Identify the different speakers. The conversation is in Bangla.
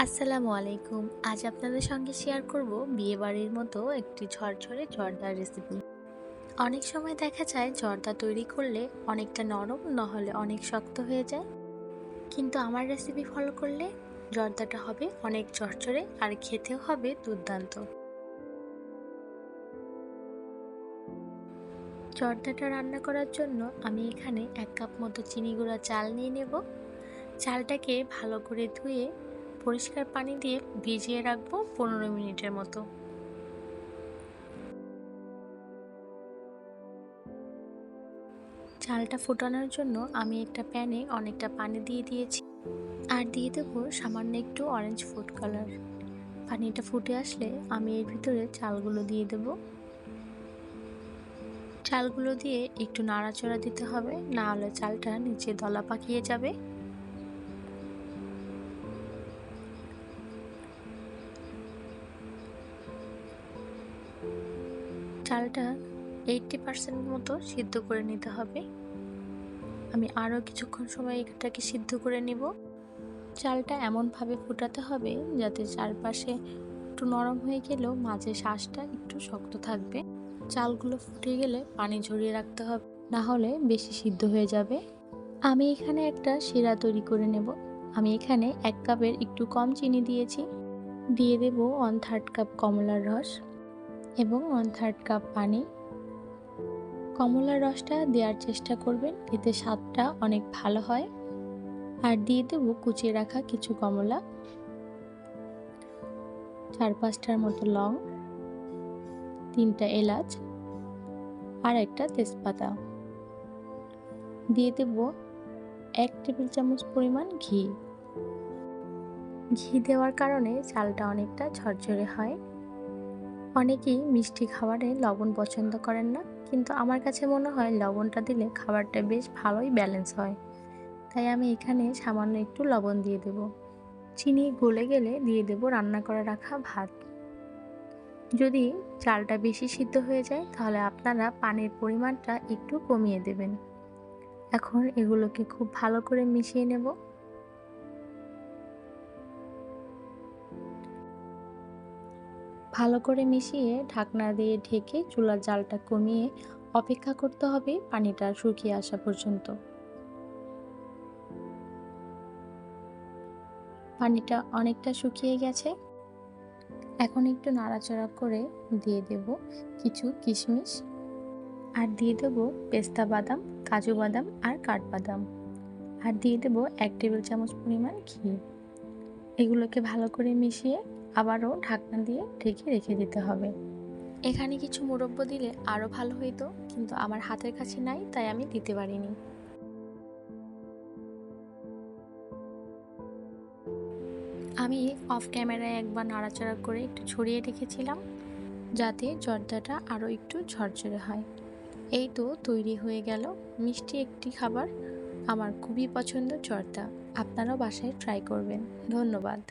Speaker 1: আসসালামু আলাইকুম। আজ আপনাদের সঙ্গে শেয়ার করব বিয়েবাড়ির মতো একটি ঝরঝরে জর্দার রেসিপি। অনেক সময় দেখা যায় জর্দা তৈরি করলে অনেকটা নরম নহলে অনেক শক্ত হয়ে যায়, কিন্তু আমার রেসিপি ফলো করলে জর্দাটা হবে অনেক ঝরঝরে আর খেতেও হবে দুর্দান্ত। জর্দাটা রান্না করার জন্য আমি এখানে 1 কাপ মতো চিনি গুঁড়া চাল নিয়ে নেব। চালটাকে ভালো করে ধুয়ে পরিষ্কার পানি দিয়ে ভিজিয়ে রাখবো 15 মিনিটের মতো। চালটা ফোটানোর জন্য আমি একটা প্যানে অনেকটা পানি দিয়ে দিয়েছি আর দিয়ে দেবো সামান্য একটু অরেঞ্জ ফুড কালার। পানিটা ফুটে আসলে আমি এর ভিতরে চালগুলো দিয়ে দেব। চালগুলো দিয়ে একটু নাড়াচাড়া দিতে হবে, না হলে চালটা নিচে দলা পাকিয়ে যাবে। চালটা 80% মতো সিদ্ধ করে নিতে হবে। আমি আরও কিছুক্ষণ সময় এটাকে সিদ্ধ করে নিব। চালটা এমনভাবে ফুটাতে হবে যাতে চারপাশে একটু নরম হয়ে গেলেও মাঝে শাঁসটা একটু শক্ত থাকবে। চালগুলো ফুটে গেলে পানি ঝরিয়ে রাখতে হবে, না হলে বেশি সিদ্ধ হয়ে যাবে। আমি এখানে একটা শিরা তৈরি করে নেব। আমি এখানে 1 কাপের একটু কম চিনি দিয়েছি। দিয়ে দেব 1/3 কাপ কমলার রস এবং 1/3 কাপ পানি। কমলার রসটা দেওয়ার চেষ্টা করবেন, এতে স্বাদটা অনেক ভালো হয়। আর দিয়ে দেব কুচিয়ে রাখা কিছু কমলা, 4-5টার মতো লং, 3টা এলাচ আর একটা তেজপাতা। দিয়ে দেব 1 টেবিল চামচ পরিমাণ ঘি। ঘি দেওয়ার কারণে চালটা অনেকটা ঝরঝরে হয়। অনেকেই মিষ্টি খাবারে লবণ পছন্দ করেন না, কিন্তু আমার কাছে মনে হয় লবণটা দিলে খাবারটা বেশ ভালোই ব্যালেন্স হয়, তাই আমি এখানে সামান্য একটু লবণ দিয়ে দেব। চিনি গলে গেলে দিয়ে দেব রান্না করে রাখা ভাত। যদি চালটা বেশি সিদ্ধ হয়ে যায় তাহলে আপনারা পানির পরিমাণটা একটু কমিয়ে দেবেন। এখন এগুলোকে খুব ভালো করে মিশিয়ে নেব। ভালো করে মিশিয়ে ঢাকনা দিয়ে ঢেকে চুলার জালটা কমিয়ে অপেক্ষা করতে হবে পানিটা শুকিয়ে আসা পর্যন্ত। পানিটা অনেকটা শুকিয়ে গেছে। এখন একটু নাড়াচাড়া করে দিয়ে দেব কিছু কিশমিশ আর দিয়ে দেব পেস্তা বাদাম, কাজু বাদাম আর কাঠবাদাম, আর দিয়ে দেব 1 টেবিল চামচ পরিমাণ ঘি। এগুলোকে ভালো করে মিশিয়ে আবারও ঢাকনা দিয়ে ঢেকে রেখে দিতে হবে। এখানে কিছু মুরব্বা দিলে আরও ভালো হইতো, কিন্তু আমার হাতের কাছে নাই, তাই আমি দিতে পারিনি। আমি অফ ক্যামেরায় একবার নাড়াচাড়া করে একটু ছড়িয়ে রেখেছিলাম যাতে জর্দাটা আরও একটু ঝরঝরে হয়। এই তো তৈরি হয়ে গেল মিষ্টি একটি খাবার। আমার খুবই পছন্দ জর্দা। আপনারাও বাসায় ট্রাই করবেন। ধন্যবাদ।